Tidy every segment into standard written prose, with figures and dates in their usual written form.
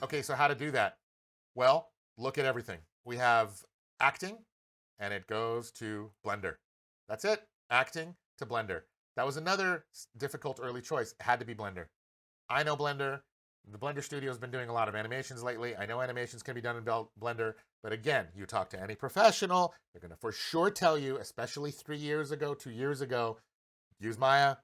Okay, so how to do that? Well, look at everything. We have acting, and it goes to Blender. That's it. Acting to Blender. That was another difficult early choice. It had to be Blender. I know Blender. The Blender studio has been doing a lot of animations lately. I know animations can be done in Blender, but again, you talk to any professional, they're going to for sure tell you, especially 3 years ago, 2 years ago, use Maya.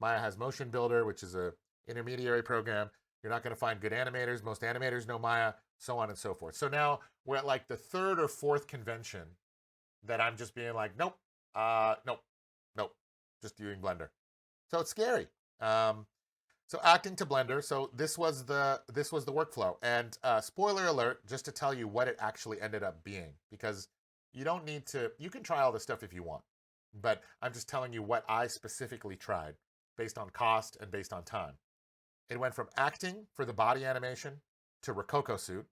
Maya has Motion Builder, which is a intermediary program. You're not going to find good animators. Most animators know Maya, so on and so forth. So now we're at like the third or fourth convention that I'm just being like, nope, nope, nope, just doing Blender. So it's scary. Um, so acting to Blender. So this was the workflow. And spoiler alert, just to tell you what it actually ended up being, because you don't need to. You can try all this stuff if you want, but I'm just telling you what I specifically tried based on cost and based on time. It went from acting for the body animation to Rococo suit.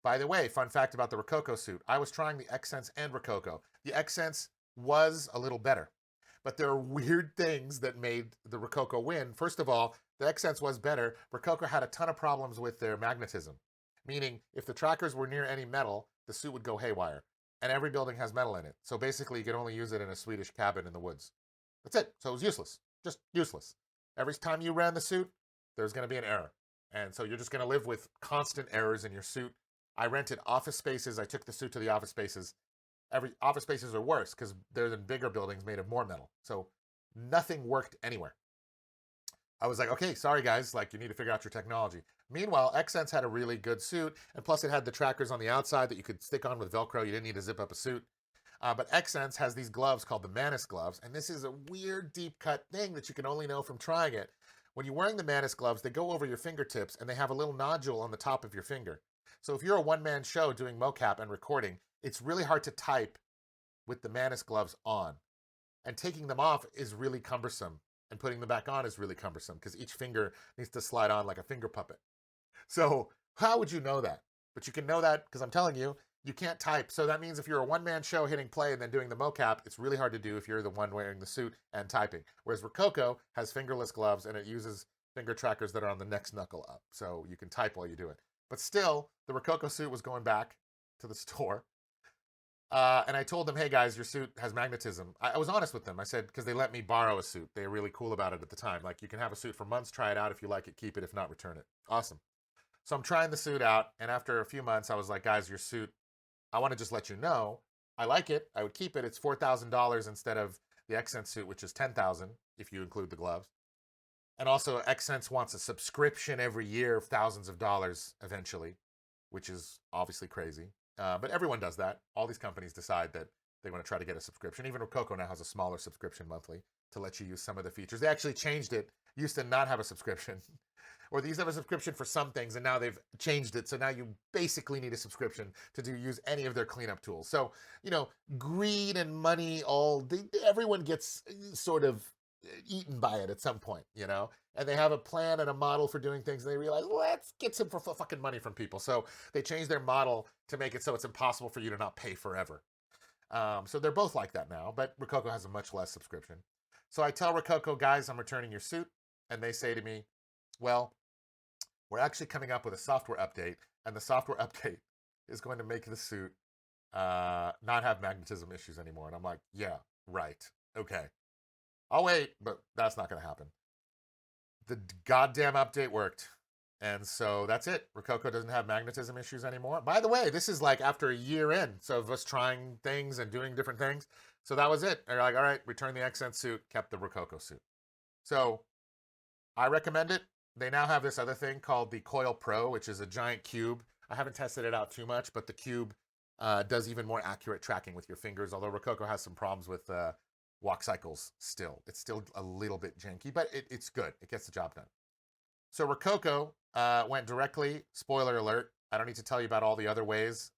By the way, fun fact about the Rococo suit: I was trying the Xsense and Rococo. The Xsense was a little better, but there are weird things that made the Rococo win. First of all, the Xsense was better. Rococo had a ton of problems with their magnetism, meaning if the trackers were near any metal, the suit would go haywire. And every building has metal in it. So basically, you could only use it in a Swedish cabin in the woods. That's it. So it was useless. Just useless. Every time you ran the suit, there's going to be an error. And so you're just going to live with constant errors in your suit. I rented office spaces. I took the suit to the office spaces. Every office spaces are worse because they're in bigger buildings made of more metal. So nothing worked anywhere. I was like, okay, sorry guys, like you need to figure out your technology. Meanwhile, Xsense had a really good suit, and plus it had the trackers on the outside that you could stick on with Velcro. You didn't need to zip up a suit. But Xsense has these gloves called the Manus gloves, and this is a weird deep cut thing that you can only know from trying it. When you're wearing the Manus gloves, they go over your fingertips, and they have a little nodule on the top of your finger. So if you're a one-man show doing mocap and recording, it's really hard to type with the Manus gloves on. And taking them off is really cumbersome. And putting them back on is really cumbersome because each finger needs to slide on like a finger puppet. So how would you know that? But you can know that because I'm telling you, you can't type. So that means if you're a one-man show hitting play and then doing the mocap, it's really hard to do if you're the one wearing the suit and typing. Whereas Rococo has fingerless gloves and it uses finger trackers that are on the next knuckle up. So you can type while you do it. But still, the Rococo suit was going back to the store. And I told them, hey guys, your suit has magnetism. I was honest with them. I said, because they let me borrow a suit. They were really cool about it at the time. Like, you can have a suit for months, try it out. If you like it, keep it. If not, return it. Awesome. So I'm trying the suit out. And after a few months, I was like, guys, your suit, I want to just let you know, I like it. I would keep it. It's $4,000 instead of the Xsense suit, which is $10,000 if you include the gloves. And also, Xsense wants a subscription every year of thousands of dollars eventually, which is obviously crazy. But everyone does that. All these companies decide that they want to try to get a subscription. Even Rococo now has a smaller subscription monthly to let you use some of the features. They actually changed it. Used to not have a subscription, or they used to have a subscription for some things, and now they've changed it. So now you basically need a subscription to use any of their cleanup tools. So greed and money, everyone gets sort of eaten by it at some point, and they have a plan and a model for doing things, and they realize, let's get some fucking money from people. So they change their model to make it so it's impossible for you to not pay forever. So they're both like that now, but Rococo has a much less subscription. So I tell Rococo, guys, I'm returning your suit, and they say to me, well, we're actually coming up with a software update, and the software update is going to make the suit not have magnetism issues anymore. And I'm like, yeah, right. Okay. I'll wait, but that's not going to happen. The goddamn update worked. And so that's it. Rococo doesn't have magnetism issues anymore. By the way, this is like after a year in, so of us trying things and doing different things. So that was it. They're like, all right, return the Xsense suit, kept the Rococo suit. So I recommend it. They now have this other thing called the Coil Pro, which is a giant cube. I haven't tested it out too much, but the cube does even more accurate tracking with your fingers, although Rococo has some problems with walk cycles still. It's still a little bit janky, but it's good. It gets the job done. So Rococo went directly, spoiler alert, I don't need to tell you about all the other ways.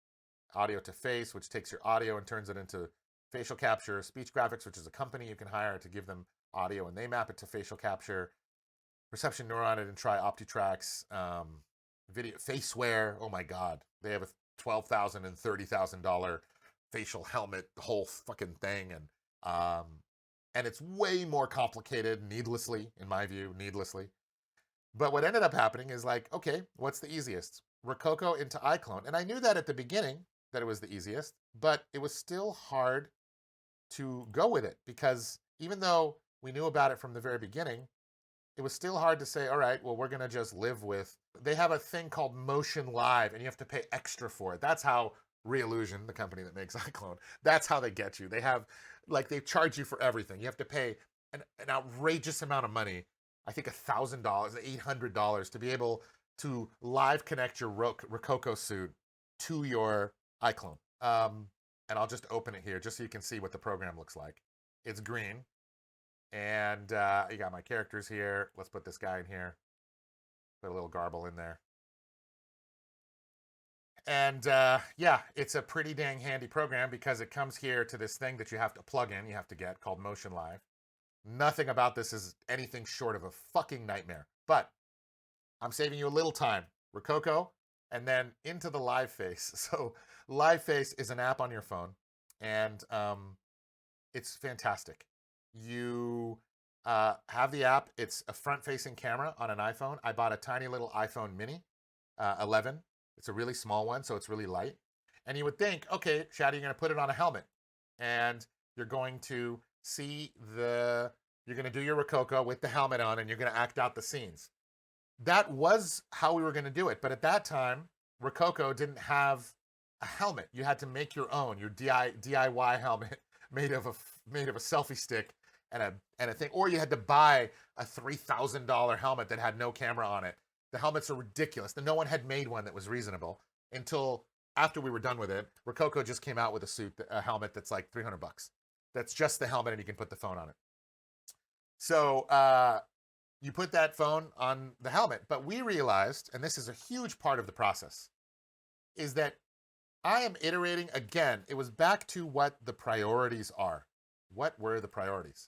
Audio to face, which takes your audio and turns it into facial capture. Speech Graphics, which is a company you can hire to give them audio, and they map it to facial capture. Perception Neuron and try OptiTrack's video Faceware. Oh my God, they have a $12,000 and $30,000 facial helmet, the whole fucking thing, and it's way more complicated, needlessly, in my view, needlessly. But what ended up happening is like, okay, what's the easiest? Rococo into Iclone. And I knew that at the beginning that it was the easiest, but it was still hard to go with it because even though we knew about it from the very beginning, it was still hard to say, all right, well, we're going to just live with. They have a thing called Motion Live, and you have to pay extra for it. That's how Reillusion, the company that makes Iclone, that's how they get you. They have, like, they charge you for everything. You have to pay an outrageous amount of money. I think $1,000, $800 to be able to live connect your Rococo suit to your Iclone. And I'll just open it here just so you can see what the program looks like. It's green. And you got my characters here. Let's put this guy in here. Put a little garble in there. And yeah, it's a pretty dang handy program because it comes here to this thing that you have to plug in, you have to get, called Motion Live. Nothing about this is anything short of a fucking nightmare. But I'm saving you a little time. Rococo, and then into the Live Face. So Live Face is an app on your phone, and it's fantastic. You have the app. It's a front-facing camera on an iPhone. I bought a tiny little iPhone mini 11. It's a really small one, so it's really light. And you would think, okay, Shadi, you're going to put it on a helmet, and you're going to see you're going to do your Rococo with the helmet on, and you're going to act out the scenes. That was how we were going to do it. But at that time, Rococo didn't have a helmet. You had to make your own, your DIY helmet made of a selfie stick and a thing, or you had to buy a $3,000 helmet that had no camera on it. The helmets are ridiculous. No one had made one that was reasonable until after we were done with it. Rococo just came out with a helmet that's like $300. That's just the helmet, and you can put the phone on it. So you put that phone on the helmet. But we realized, and this is a huge part of the process, is that I am iterating again. It was back to what the priorities are. What were the priorities?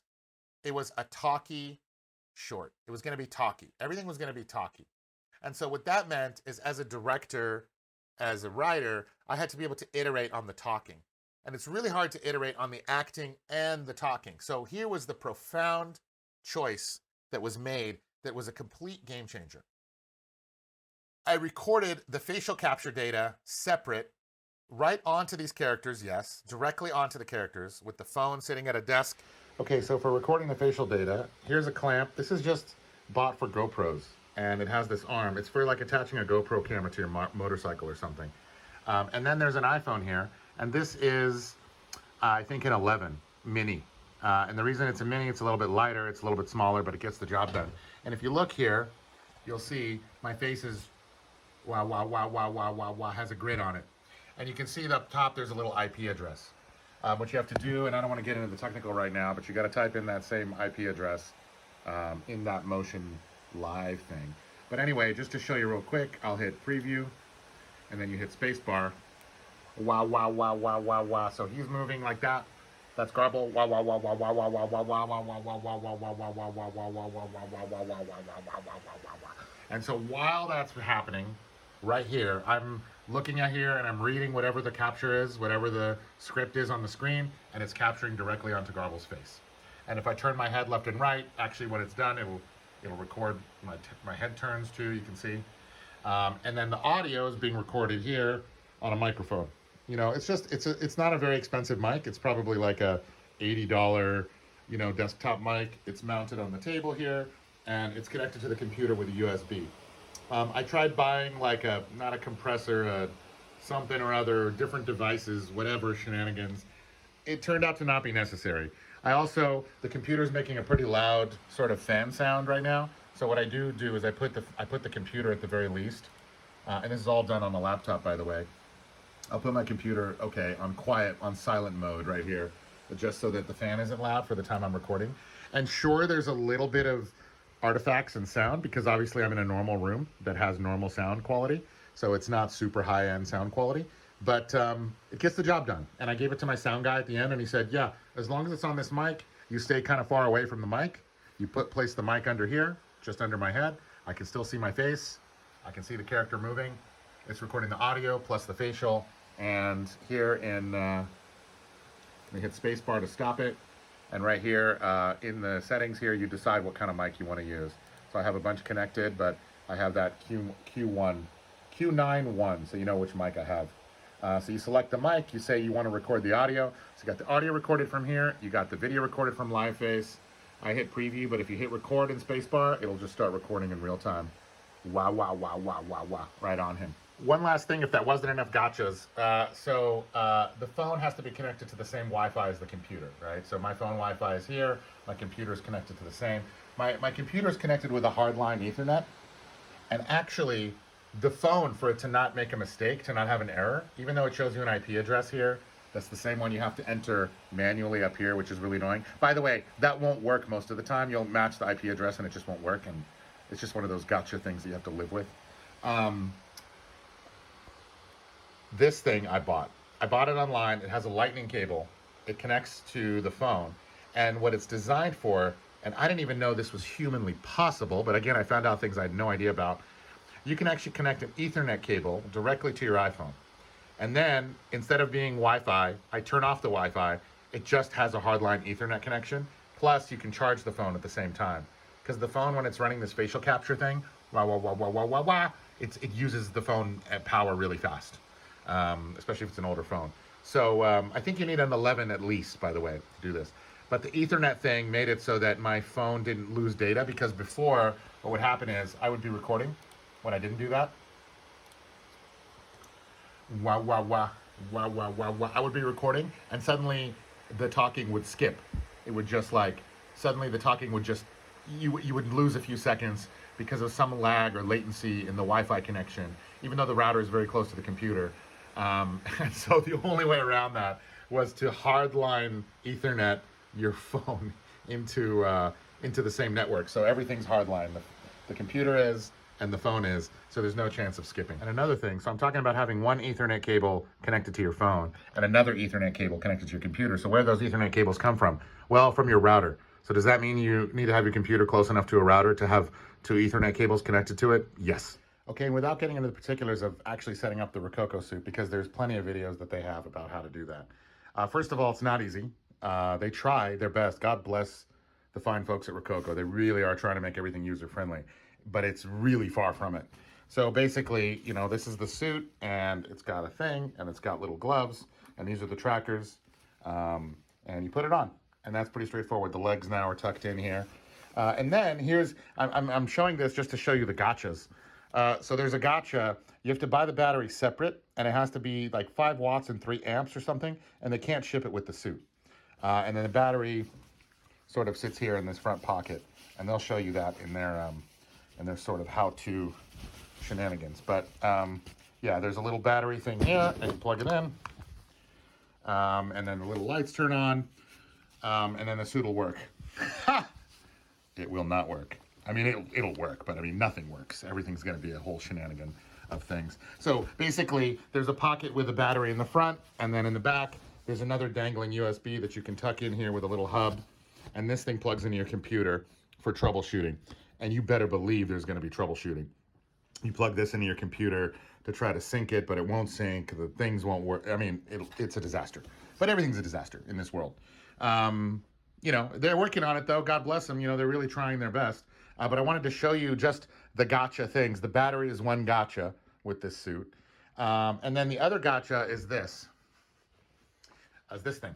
It was a talkie short. It was going to be talkie. Everything was going to be talkie. And so what that meant is, as a director, as a writer, I had to be able to iterate on the talking. And it's really hard to iterate on the acting and the talking. So here was the profound choice that was made that was a complete game changer. I recorded the facial capture data separate right onto these characters, yes, directly onto the characters with the phone sitting at a desk. Okay, so for recording the facial data, here's a clamp. This is just bought for GoPros, and it has this arm. It's for like attaching a GoPro camera to your motorcycle or something. And then there's an iPhone here, and this is, I think, an 11 mini. And the reason it's a mini, it's a little bit lighter, it's a little bit smaller, but it gets the job done. And if you look here, you'll see my face is has a grid on it. And you can see up top there's a little IP address. What you have to do, and I don't want to get into the technical right now, but you got to type in that same IP address in that Motion Live thing. But anyway, just to show you real quick, I'll hit preview, and then you hit spacebar. So he's moving like that. That's garble. And so while that's happening, right here, I'm looking at here and I'm reading whatever the capture is, whatever the script is on the screen, and it's capturing directly onto Garble's face. And if I turn my head left and right, actually when it's done, it'll record my head turns too, you can see. And then the audio is being recorded here on a microphone. You know, it's not a very expensive mic. It's probably like a $80, desktop mic. It's mounted on the table here, and it's connected to the computer with a USB. I tried buying like not a compressor, something or other, different devices, whatever shenanigans. It turned out to not be necessary. The computer's making a pretty loud sort of fan sound right now. So what I do is I put the computer at the very least, and this is all done on a laptop, by the way. I'll put my computer, on quiet, on silent mode right here, just so that the fan isn't loud for the time I'm recording. And sure, there's a little bit of artifacts and sound because obviously I'm in a normal room that has normal sound quality. So it's not super high-end sound quality, but it gets the job done. And I gave it to my sound guy at the end, and he said, yeah, as long as it's on this mic, you stay kind of far away from the mic. You place the mic under here, just under my head. I can still see my face. I can see the character moving. It's recording the audio plus the facial. And here let me hit spacebar to stop it. And right here in the settings here, you decide what kind of mic you want to use. So I have a bunch connected, but I have that Q91, so you know which mic I have. So you select the mic, you say you want to record the audio. So you got the audio recorded from here, you got the video recorded from LiveFace. I hit preview, but if you hit record in spacebar, it'll just start recording in real time. Wow, wow, wow, wow, wow, wow, right on him. One last thing, if that wasn't enough gotchas. The phone has to be connected to the same Wi-Fi as the computer, right? So my phone Wi-Fi is here, my computer is connected to the same. My computer is connected with a hardline Ethernet, and actually, the phone, for it to not make a mistake, to not have an error, even though it shows you an IP address here, that's the same one you have to enter manually up here, which is really annoying. By the way, that won't work most of the time. You'll match the IP address and it just won't work, and it's just one of those gotcha things that you have to live with. This thing I bought. I bought it online. It has a lightning cable. It connects to the phone. And what it's designed for, and I didn't even know this was humanly possible, but again, I found out things I had no idea about. You can actually connect an Ethernet cable directly to your iPhone. And then, instead of being Wi-Fi, I turn off the Wi-Fi. It just has a hardline Ethernet connection. Plus, you can charge the phone at the same time. Because the phone, when it's running this facial capture thing, it uses the phone power really fast, especially if it's an older phone. So I think you need an 11 at least, by the way, to do this. But the Ethernet thing made it so that my phone didn't lose data, because before, what would happen is I would be recording when I didn't do that. Wah, wah, wah, wah, wah, wah, wah. I would be recording, and suddenly the talking would skip. It would just suddenly the talking would just, you would lose a few seconds because of some lag or latency in the Wi-Fi connection, even though the router is very close to the computer. And so the only way around that was to hardline Ethernet your phone into the same network. So everything's hardline. The computer is, and the phone is, so there's no chance of skipping. And another thing, so I'm talking about having one Ethernet cable connected to your phone and another Ethernet cable connected to your computer. So where do those Ethernet cables come from? Well, from your router. So does that mean you need to have your computer close enough to a router to have two Ethernet cables connected to it? Yes. Okay, and without getting into the particulars of actually setting up the Rococo suit, because there's plenty of videos that they have about how to do that. First of all, it's not easy. They try their best. God bless the fine folks at Rococo. They really are trying to make everything user-friendly, but it's really far from it. So basically, this is the suit, and it's got a thing, and it's got little gloves, and these are the trackers, and you put it on, and that's pretty straightforward. The legs now are tucked in here. And then I'm showing this just to show you the gotchas. So there's a gotcha. You have to buy the battery separate, and it has to be like 5 watts and 3 amps or something, and they can't ship it with the suit. And then the battery sort of sits here in this front pocket, and they'll show you that in their sort of how-to shenanigans. But yeah, there's a little battery thing here, and you plug it in, and then the little lights turn on, and then the suit will work. It will not work. I mean, it'll work, but I mean, nothing works. Everything's going to be a whole shenanigan of things. So basically, there's a pocket with a battery in the front, and then in the back, there's another dangling USB that you can tuck in here with a little hub, and this thing plugs into your computer for troubleshooting. And you better believe there's going to be troubleshooting. You plug this into your computer to try to sync it, but it won't sync. The things won't work. I mean, it's a disaster. But everything's a disaster in this world. They're working on it, though. God bless them. They're really trying their best. But I wanted to show you just the gotcha things. The battery is one gotcha with this suit. And then the other gotcha is this. This thing.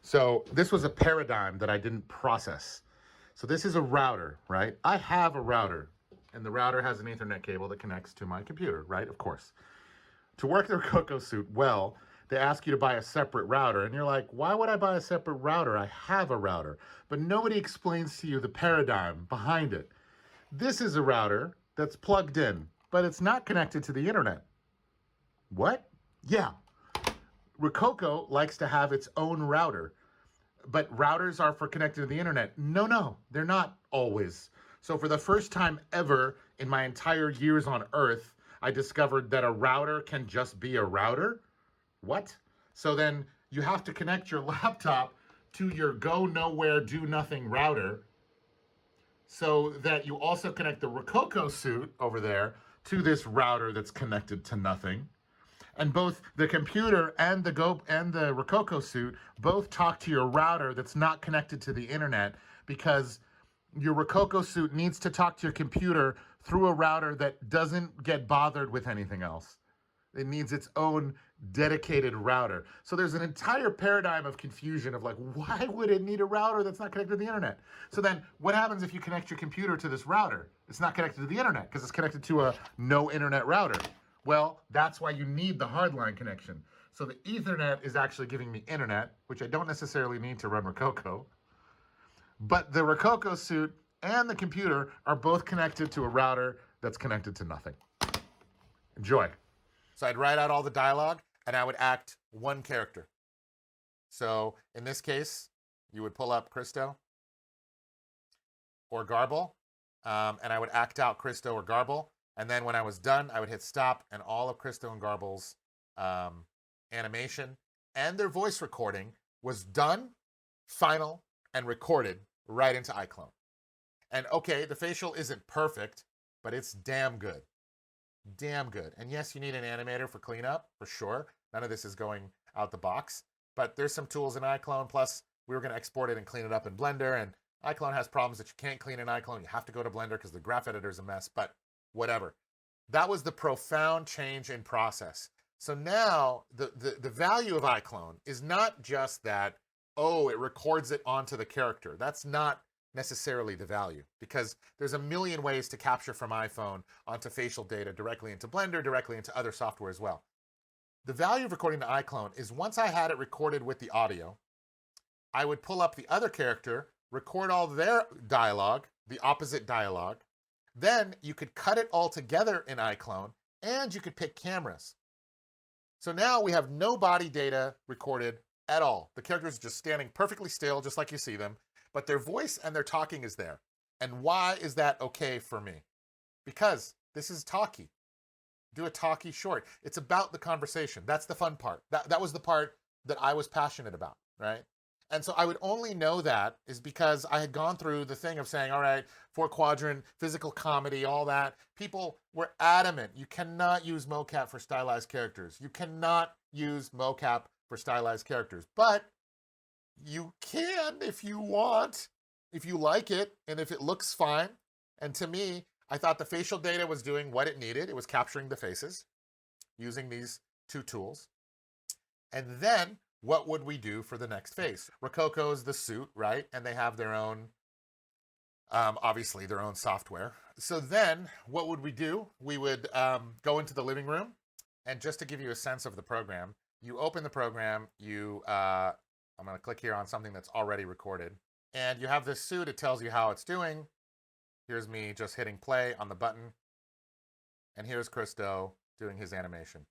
So this was a paradigm that I didn't process. So this is a router, right? I have a router, and the router has an Ethernet cable that connects to my computer, right? Of course. To work the Rococo suit well, they ask you to buy a separate router, and you're like, why would I buy a separate router? I have a router. But nobody explains to you the paradigm behind it. This is a router that's plugged in, but it's not connected to the internet. What? Yeah. Rococo likes to have its own router, but routers are for connected to the internet. No, they're not always. So for the first time ever in my entire years on Earth, I discovered that a router can just be a router. What? So then you have to connect your laptop to your go nowhere, do nothing router, so that you also connect the Rococo suit over there to this router that's connected to nothing. And both the computer and the Rococo suit both talk to your router that's not connected to the internet, because your Rococo suit needs to talk to your computer through a router that doesn't get bothered with anything else. It needs its own dedicated router. So there's an entire paradigm of confusion of like, why would it need a router that's not connected to the internet? So then what happens if you connect your computer to this router? It's not connected to the internet because it's connected to a no internet router. Well, that's why you need the hardline connection. So the Ethernet is actually giving me internet, which I don't necessarily need to run Rococo. But the Rococo suit and the computer are both connected to a router that's connected to nothing. Enjoy. So I'd write out all the dialogue and I would act one character. So in this case, you would pull up Christo or Garble, and I would act out Christo or Garble. And then when I was done, I would hit stop, and all of Christo and Garble's animation and their voice recording was done, final, and recorded right into Iclone. And okay, the facial isn't perfect, but it's damn good. Damn good. And yes, you need an animator for cleanup, for sure. None of this is going out the box. But there's some tools in Iclone. Plus, we were going to export it and clean it up in Blender. And Iclone has problems that you can't clean in Iclone. You have to go to Blender because the graph editor is a mess. But whatever. That was the profound change in process. So now the value of Iclone is not just that, oh, it records it onto the character. That's not necessarily the value, because there's a million ways to capture from iPhone onto facial data directly into Blender, directly into other software as well. The value of recording to Iclone is once I had it recorded with the audio, I would pull up the other character, record all their dialogue, the opposite dialogue. Then you could cut it all together in Iclone, and you could pick cameras. So now we have no body data recorded at all. The characters are just standing perfectly still, just like you see them. But their voice and their talking is there. And why is that okay for me? Because this is talkie. Do a talkie short. It's about the conversation. That's the fun part. That was the part that I was passionate about, right? And so I would only know that is because I had gone through the thing of saying, all right, 4-quadrant, physical comedy, all that. People were adamant. You cannot use mocap for stylized characters. You cannot use mocap for stylized characters. But you can if you want, if you like it, and if it looks fine. And to me, I thought the facial data was doing what it needed. It was capturing the faces using these two tools. And then what would we do for the next face? Rococo is the suit, right? And they have their own, obviously their own software. So then what would we do? We would go into the living room. And just to give you a sense of the program, you open the program, I'm going to click here on something that's already recorded. And you have this suit. It tells you how it's doing. Here's me just hitting play on the button. And here's Christo doing his animation.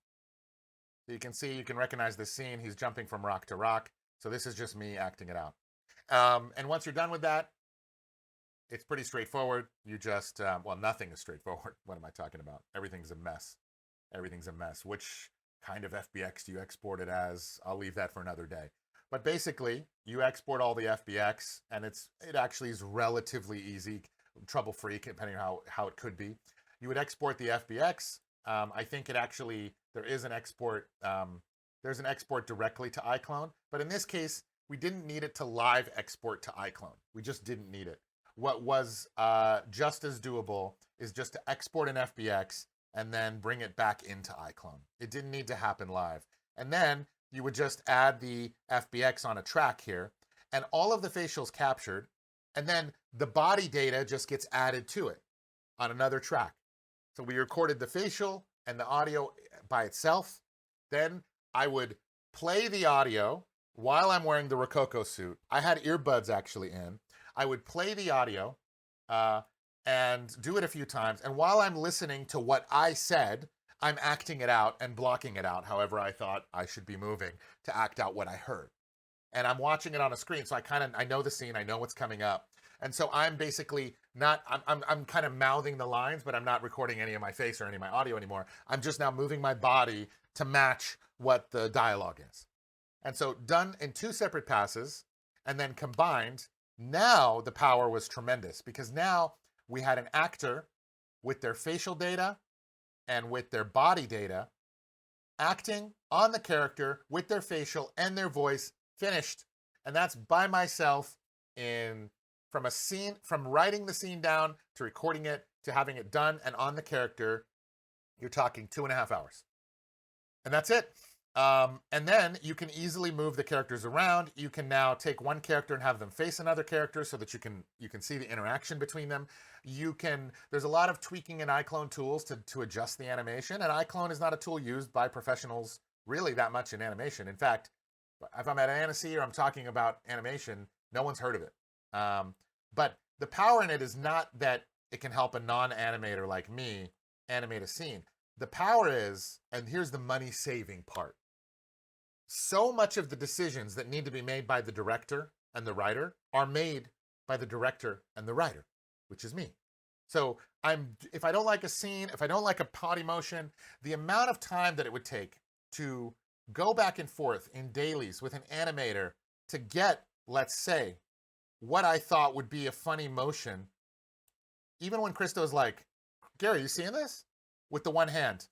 So you can see, you can recognize this scene. He's jumping from rock to rock. So this is just me acting it out. And once you're done with that, it's pretty straightforward. You just, well, nothing is straightforward. What am I talking about? Everything's a mess. Everything's a mess. Which kind of FBX do you export it as? I'll leave that for another day. But basically, you export all the FBX, and it actually is relatively easy, trouble-free, depending on how it could be. You would export the FBX. I think it actually, there is an export, there's an export directly to Iclone. But in this case, we didn't need it to live export to Iclone. We just didn't need it. What was just as doable is just to export an FBX and then bring it back into Iclone. It didn't need to happen live. And then you would just add the FBX on a track here, and all of the facials captured, and then the body data just gets added to it on another track. So we recorded the facial and the audio by itself. Then I would play the audio while I'm wearing the Rococo suit. I had earbuds actually in. I would play the audio and do it a few times. And while I'm listening to what I said, I'm acting it out and blocking it out however I thought I should be moving to act out what I heard. And I'm watching it on a screen, so I know the scene, I know what's coming up. And so I'm basically not, I'm kind of mouthing the lines, but I'm not recording any of my face or any of my audio anymore. I'm just now moving my body to match what the dialogue is. And so done in 2 separate passes and then combined, now the power was tremendous because now we had an actor with their facial data and with their body data acting on the character with their facial and their voice finished. And that's by myself in from a scene, from writing the scene down to recording it to having it done and on the character, you're talking 2.5 hours. And that's it. And then you can easily move the characters around. You can now take one character and have them face another character so that you can see the interaction between them. There's a lot of tweaking in Iclone tools to adjust the animation, and Iclone is not a tool used by professionals really that much in animation. In fact, if I'm at Annecy or I'm talking about animation, no one's heard of it. But the power in it is not that it can help a non-animator like me animate a scene. The power is, and here's the money-saving part, so much of the decisions that need to be made by the director and the writer are made by the director and the writer, which is me. So if I don't like a scene, if I don't like a potty motion, the amount of time that it would take to go back and forth in dailies with an animator to get, let's say, what I thought would be a funny motion, even when Christo's like, Gary, you seeing this? With the one hand.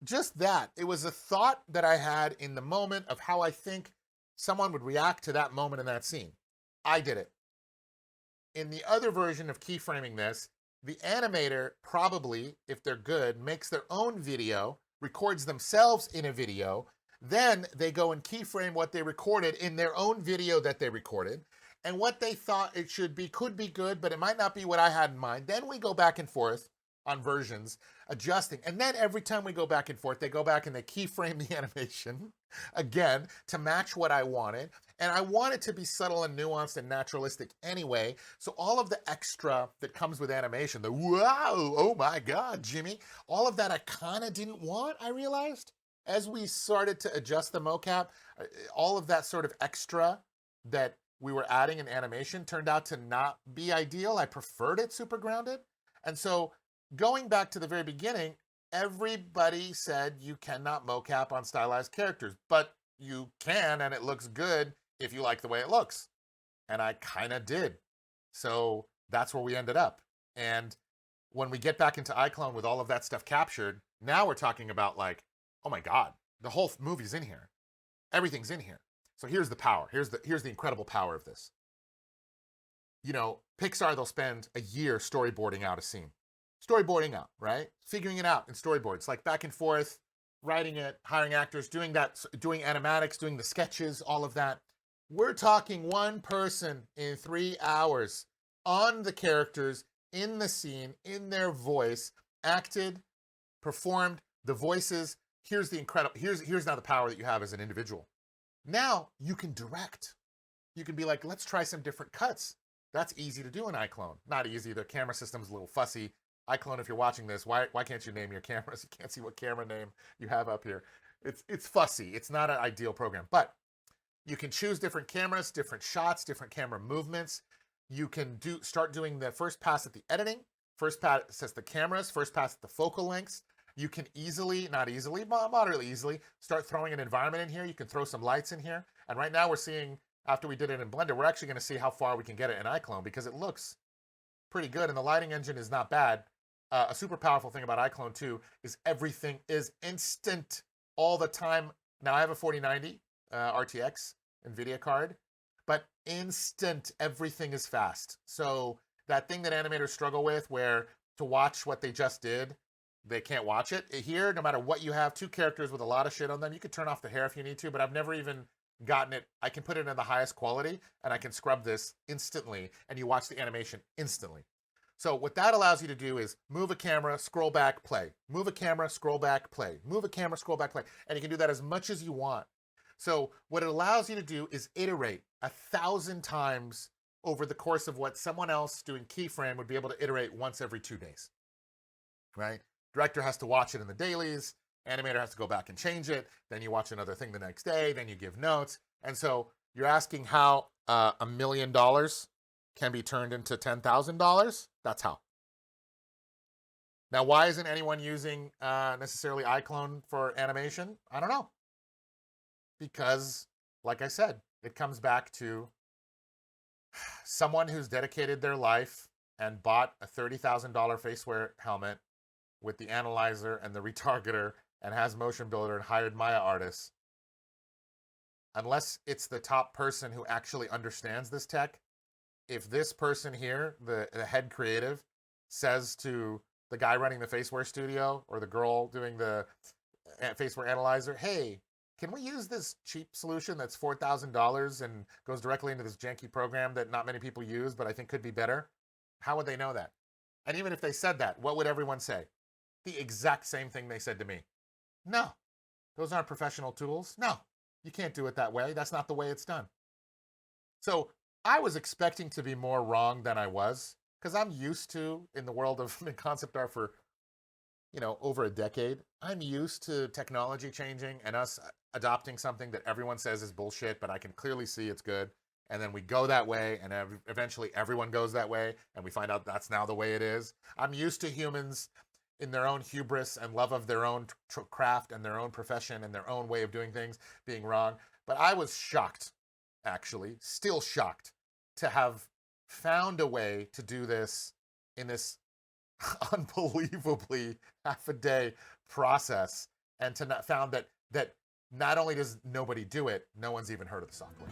Just that. It was a thought that I had in the moment of how I think someone would react to that moment in that scene. I did it. In the other version of keyframing this, the animator probably, if they're good, makes their own video, records themselves in a video, then they go and keyframe what they recorded in their own video that they recorded, and what they thought it should be could be good, but it might not be what I had in mind. Then we go back and forth on versions, adjusting. And then every time we go back and forth, they go back and they keyframe the animation again to match what I wanted. And I want it to be subtle and nuanced and naturalistic anyway. So all of the extra that comes with animation, the wow, oh my God, Jimmy, all of that I kind of didn't want, I realized. As we started to adjust the mocap, all of that sort of extra that we were adding in animation turned out to not be ideal. I preferred it super grounded. And so going back to the very beginning, everybody said you cannot mocap on stylized characters, but you can, and it looks good if you like the way it looks. And I kind of did. So that's where we ended up. And when we get back into Iclone with all of that stuff captured, now we're talking about like, oh my God, the whole movie's in here. Everything's in here. So here's the power. Here's the incredible power of this. You know, Pixar, they'll spend a year storyboarding out a scene. Storyboarding out, right? Figuring it out in storyboards, like back and forth, writing it, hiring actors, doing that, doing animatics, doing the sketches, all of that. We're talking one person in 3 hours on the characters, in the scene, in their voice, acted, performed, the voices. Here's now the power that you have as an individual. Now you can direct. You can be like, let's try some different cuts. That's easy to do in Iclone. Not easy. The camera system's a little fussy. Iclone, if you're watching this, why can't you name your cameras? You can't see what camera name you have up here. It's fussy. It's not an ideal program, but you can choose different cameras, different shots, different camera movements. You can start doing the first pass at the editing, first pass at the cameras, first pass at the focal lengths. You can easily, not easily, but moderately easily, start throwing an environment in here. You can throw some lights in here. And right now we're seeing, after we did it in Blender, we're actually going to see how far we can get it in Iclone because it looks pretty good. And the lighting engine is not bad. A super powerful thing about Iclone 2 is everything is instant all the time. Now I have a 4090 RTX NVIDIA card, but instant, everything is fast. So that thing that animators struggle with where to watch what they just did, they can't watch it. Here, no matter what you have, 2 characters with a lot of shit on them, you could turn off the hair if you need to, but I've never even gotten it. I can put it in the highest quality and I can scrub this instantly and you watch the animation instantly. So what that allows you to do is move a camera, scroll back, play. Move a camera, scroll back, play. Move a camera, scroll back, play. And you can do that as much as you want. So what it allows you to do is iterate 1,000 times over the course of what someone else doing keyframe would be able to iterate once every 2 days, right? Director has to watch it in the dailies. Animator has to go back and change it. Then you watch another thing the next day. Then you give notes. And so you're asking how $1 million can be turned into $10,000. That's how. Now, why isn't anyone using necessarily Iclone for animation? I don't know. Because, like I said, it comes back to someone who's dedicated their life and bought a $30,000 faceware helmet with the analyzer and the retargeter and has motion builder and hired Maya artists. Unless it's the top person who actually understands this tech, if this person here, the head creative, says to the guy running the Faceware studio or the girl doing the Faceware analyzer, hey, can we use this cheap solution that's $4,000 and goes directly into this janky program that not many people use, but I think could be better? How would they know that? And even if they said that, what would everyone say? The exact same thing they said to me. No, those aren't professional tools. No, you can't do it that way. That's not the way it's done. So I was expecting to be more wrong than I was, because I'm used to, in the world of concept art for, over a decade, I'm used to technology changing and us adopting something that everyone says is bullshit, but I can clearly see it's good. And then we go that way, and eventually everyone goes that way, and we find out that's now the way it is. I'm used to humans in their own hubris and love of their own craft and their own profession and their own way of doing things being wrong. But I was shocked, actually, still shocked, to have found a way to do this in this unbelievably half a day process, and to not found that not only does nobody do it, no one's even heard of the software.